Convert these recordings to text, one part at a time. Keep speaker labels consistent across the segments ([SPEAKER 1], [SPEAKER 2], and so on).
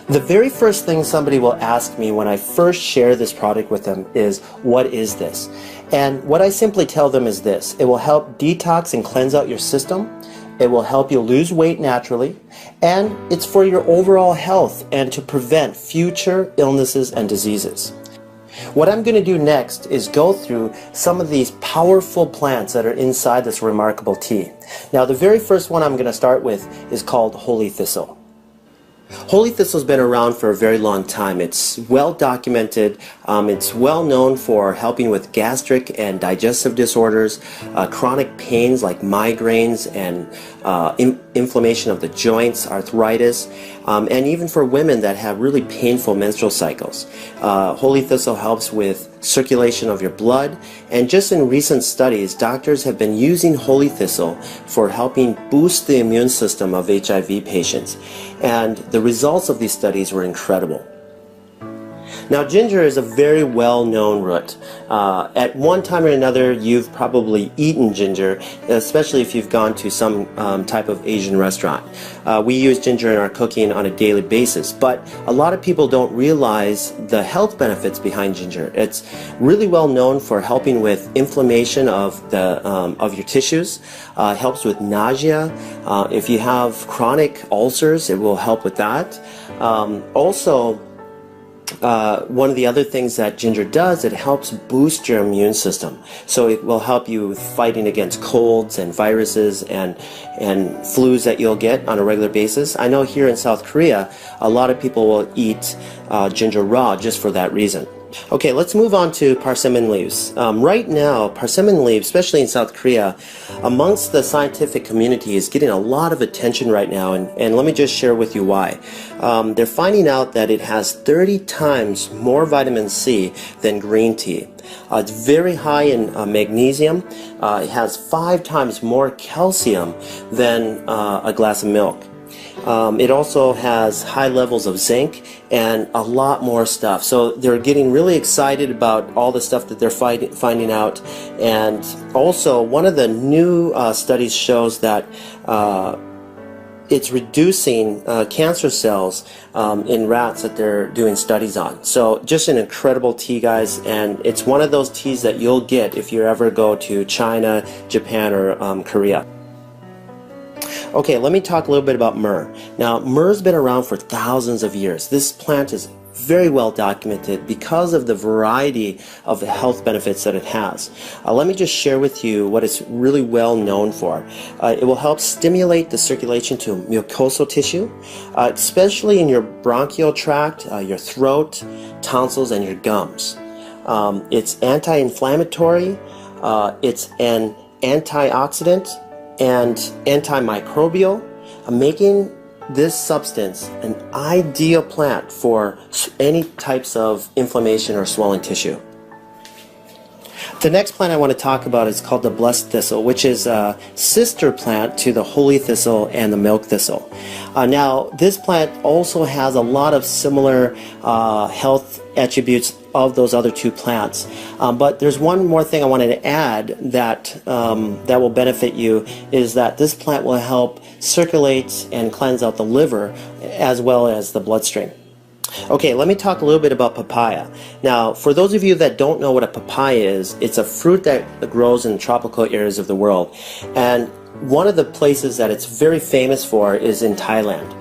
[SPEAKER 1] The very first thing somebody will ask me when I first share this product with them is, what is this? And what I simply tell them is this: it will help detox and cleanse out your system. It will help you lose weight naturally, and it's for your overall health and to prevent future illnesses and diseases. What I'm going to do next is go through some of these powerful plants that are inside this remarkable tea. Now, the very first one I'm going to start with is called holy thistle. Holy thistle has been around for a very long time. It's well documented. It's well known for helping with gastric and digestive disorders, chronic pains like migraines and inflammation of the joints, arthritis, and even for women that have really painful menstrual cycles. Holy thistle helps with circulation of your blood, and just in recent studies, doctors have been using holy thistle for helping boost the immune system of HIV patients, and the results of these studies were incredible. Now, ginger is a very well-known root. At one time or another, you've probably eaten ginger, especially if you've gone to some type of Asian restaurant. We use ginger in our cooking on a daily basis, but a lot of people don't realize the health benefits behind ginger. It's really well known for helping with inflammation of your tissues. Helps with nausea. If you have chronic ulcers, it will help with that. Also, one of the other things that ginger does, it helps boost your immune system. So it will help you with fighting against colds and viruses and flus that you'll get on a regular basis. I know here in South Korea, a lot of people will eat ginger raw just for that reason. Okay, let's move on to persimmon leaves. Right now, persimmon leaves, especially in South Korea, amongst the scientific community is getting a lot of attention right now, and let me just share with you why. They're finding out that it has 30 times more vitamin C than green tea. It's very high in magnesium. It has 5 times more calcium than a glass of milk. It also has high levels of zinc and a lot more stuff. So they're getting really excited about all the stuff that they're finding out. And also, one of the new studies shows that it's reducing cancer cells in rats that they're doing studies on. So just an incredible tea, guys, and it's one of those teas that you'll get if you ever go to China, Japan, or Korea. Okay, let me talk a little bit about myrrh. Now, myrrh's been around for thousands of years. This plant is very well documented because of the variety of the health benefits that it has. Let me just share with you what it's really well known for. It will help stimulate the circulation to mucosal tissue, especially in your bronchial tract, your throat, tonsils, and your gums. It's anti-inflammatory, it's an antioxidant, and antimicrobial, making this substance an ideal plant for any types of inflammation or swelling tissue. The next plant I want to talk about is called the blessed thistle, which is a sister plant to the holy thistle and the milk thistle. Now, this plant also has a lot of similar health attributes of those other two plants. But there's one more thing I wanted to add that that will benefit you, is that this plant will help circulate and cleanse out the liver as well as the bloodstream. Okay, let me talk a little bit about papaya. Now, for those of you that don't know what a papaya is, it's a fruit that grows in tropical areas of the world. And one of the places that it's very famous for is in Thailand.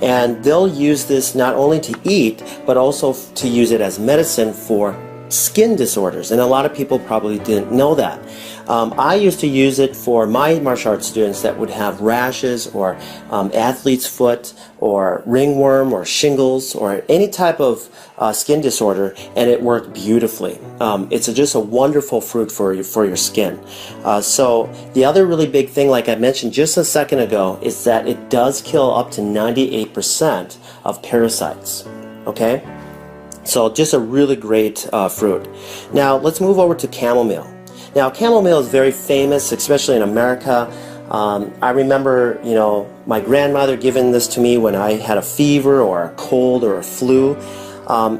[SPEAKER 1] And they'll use this not only to eat, but also to use it as medicine for skin disorders, and a lot of people probably didn't know that. I used to use it for my martial arts students that would have rashes or athlete's foot or ringworm or shingles or any type of skin disorder, and it worked beautifully. It's just a wonderful fruit for your skin. So the other really big thing, like I mentioned just a second ago, is that it does kill up to 98% of parasites. Okay? So just a really great fruit. Now let's move over to chamomile. Now chamomile is very famous, especially in America. I remember, my grandmother giving this to me when I had a fever or a cold or a flu.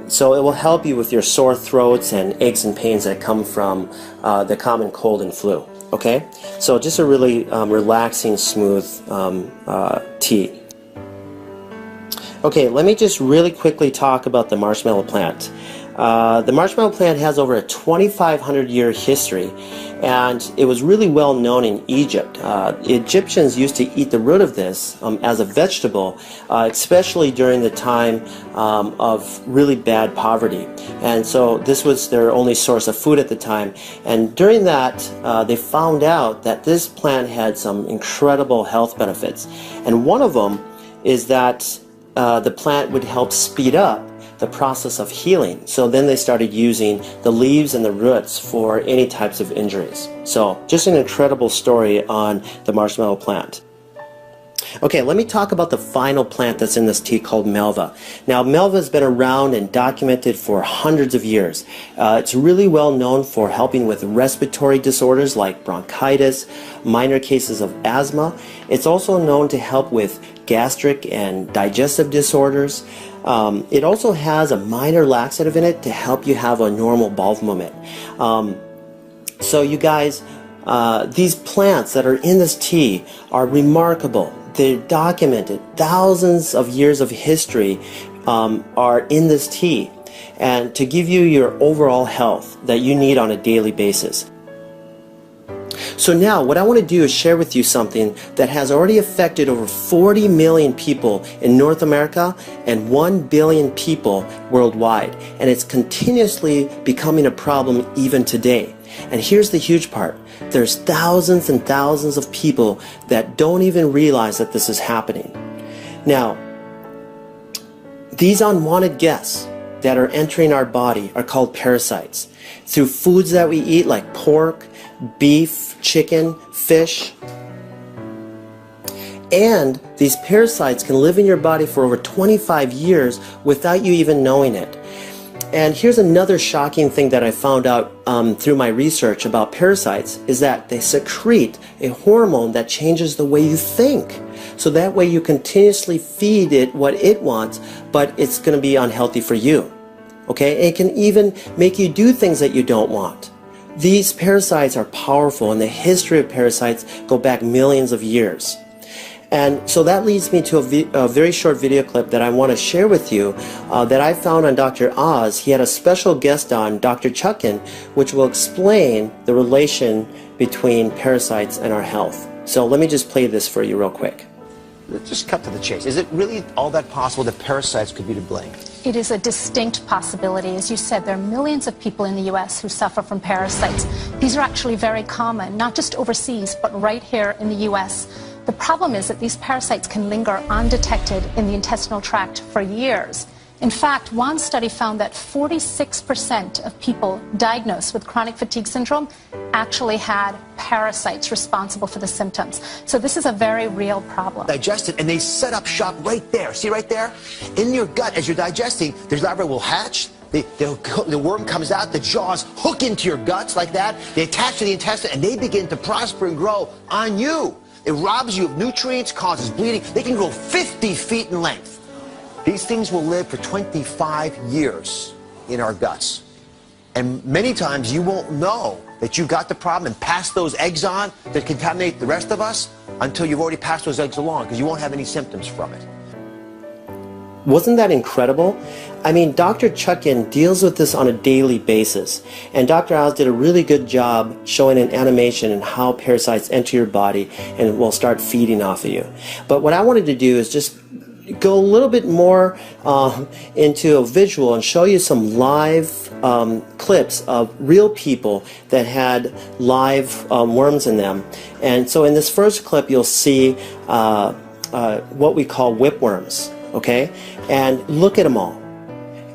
[SPEAKER 1] So it will help you with your sore throats and aches and pains that come from the common cold and flu. Okay, so just a really relaxing, smooth tea. Okay, let me just really quickly talk about the marshmallow plant. The marshmallow plant has over a 2,500 year history, and it was really well known in Egypt. Egyptians used to eat the root of this as a vegetable, especially during the time of really bad poverty. And so this was their only source of food at the time. And during that, they found out that this plant had some incredible health benefits. And one of them is that the plant would help speed up the process of healing. So then they started using the leaves and the roots for any types of injuries. So just an incredible story on the marshmallow plant. Okay, let me talk about the final plant that's in this tea called Melva. Now, Melva has been around and documented for hundreds of years. It's really well known for helping with respiratory disorders like bronchitis, minor cases of asthma. It's also known to help with gastric and digestive disorders. It also has a minor laxative in it to help you have a normal bowel movement. So you guys, these plants that are in this tea are remarkable. They're documented. Thousands of years of history are in this tea, and to give you your overall health that you need on a daily basis. So now what I want to do is share with you something that has already affected over 40 million people in North America and 1 billion people worldwide, and it's continuously becoming a problem even today. And here's the huge part. There's thousands and thousands of people that don't even realize that this is happening. Now, these unwanted guests that are entering our body are called parasites. Through foods that we eat like pork, beef, chicken, fish. And these parasites can live in your body for over 25 years without you even knowing it. And here's another shocking thing that I found out through my research about parasites is that they secrete a hormone that changes the way you think. So that way you continuously feed it what it wants, but it's going to be unhealthy for you. Okay? It can even make you do things that you don't want. These parasites are powerful, and the history of parasites go back millions of years. And so that leads me to a very short video clip that I want to share with you that I found on Dr. Oz. He had a special guest on, Dr. Chuckin, which will explain the relation between parasites and our health. So let me just play this for you real quick.
[SPEAKER 2] Let's just cut to the chase. Is it really all that possible that parasites could be to blame?
[SPEAKER 3] It is a distinct possibility. As you said, there are millions of people in the U.S. who suffer from parasites. These are actually very common, not just overseas, but right here in the U.S. The problem is that these parasites can linger undetected in the intestinal tract for years. In fact, one study found that 46% of people diagnosed with chronic fatigue syndrome actually had parasites responsible for the symptoms. So this is a very real problem.
[SPEAKER 2] Digest it, and they set up shop right there. See right there? In your gut, as you're digesting, there's larvae will hatch. The worm comes out, the jaws hook into your guts like that. They attach to the intestine, and they begin to prosper and grow on you. It robs you of nutrients, causes bleeding. They can grow 50 feet in length. These things will live for 25 years in our guts. And many times you won't know that you've got the problem and pass those eggs on that contaminate the rest of us until you've already passed those eggs along, because you won't have any symptoms from it.
[SPEAKER 1] Wasn't that incredible? I mean, Dr. Chuckin deals with this on a daily basis, and Dr. Oz did a really good job showing an animation and how parasites enter your body and will start feeding off of you. But what I wanted to do is just go a little bit more into a visual and show you some live clips of real people that had live worms in them. And so in this first clip, you'll see what we call whipworms. Okay, and look at them all.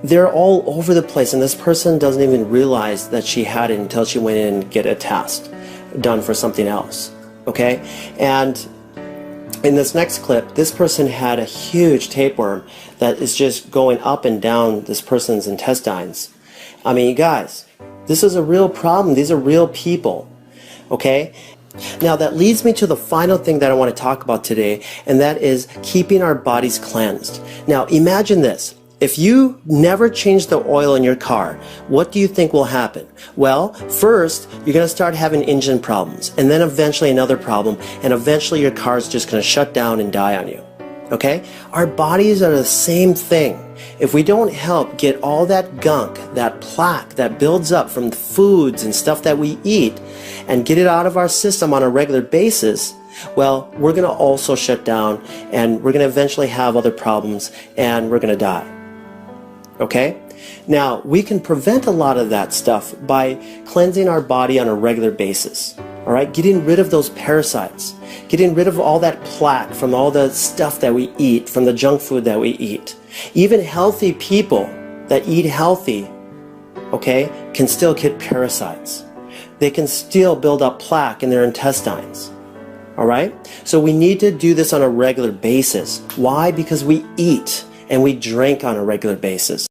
[SPEAKER 1] They're all over the place, and this person doesn't even realize that she had it until she went in and get a test done for something else. Okay, and in this next clip, this person had a huge tapeworm that is just going up and down this person's intestines. I mean, you guys, this is a real problem. These are real people. Okay. Now that leads me to the final thing that I want to talk about today, and that is keeping our bodies cleansed. Now imagine this. If you never change the oil in your car, what do you think will happen? Well, first, you're going to start having engine problems, and then eventually another problem, and eventually your car is just going to shut down and die on you. Okay? Our bodies are the same thing. If we don't help get all that gunk, that plaque that builds up from the foods and stuff that we eat and get it out of our system on a regular basis, well, we're going to also shut down and we're going to eventually have other problems and we're going to die. Okay? Now, we can prevent a lot of that stuff by cleansing our body on a regular basis. All right? Getting rid of those parasites. Getting rid of all that plaque from all the stuff that we eat, from the junk food that we eat. Even healthy people that eat healthy, okay, can still get parasites. They can still build up plaque in their intestines. All right? So we need to do this on a regular basis. Why? Because we eat and we drink on a regular basis.